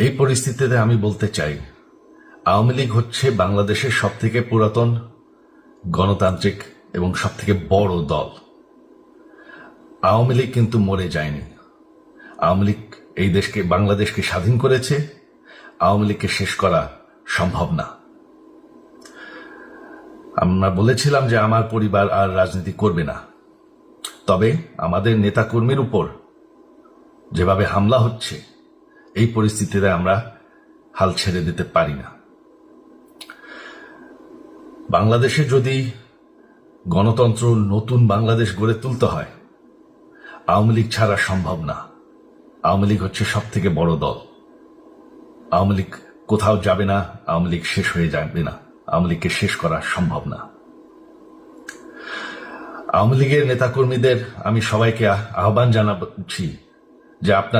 এই পরিস্থিতিতে আমি বলতে চাই, আওয়ামী লীগ হচ্ছে বাংলাদেশের সবথেকে পুরাতন গণতান্ত্রিক এবং সবথেকে বড় দল। আওয়ামী লীগ কিন্তু মরে যায়নি। আওয়ামী লীগ এই দেশকে, বাংলাদেশকে স্বাধীন করেছে। আওয়ামী লীগকে শেষ করা সম্ভব না। আমরা বলেছিলাম যে আমার পরিবার আর রাজনীতি করবে না, তবে আমাদের নেতাকর্মীর উপর যেভাবে হামলা হচ্ছে, এই পরিস্থিতিতে আমরা হাল ছেড়ে দিতে পারি না। বাংলাদেশে যদি গণতন্ত্র, নতুন বাংলাদেশ গড়ে তুলতে হয়, আওয়ামী লীগ ছাড়া সম্ভব না। আওয়ামী লীগ হচ্ছে সব থেকে বড় দল। আওয়ামী লীগ কোথাও যাবে না, আওয়ামী লীগ শেষ হয়ে যাবে না। আওয়ামী লীগকে শেষ করা সম্ভব না। আওয়ামী লীগের নেতাকর্মীদের আমি সবাইকে আহ্বান জানাচ্ছি যে আপনারা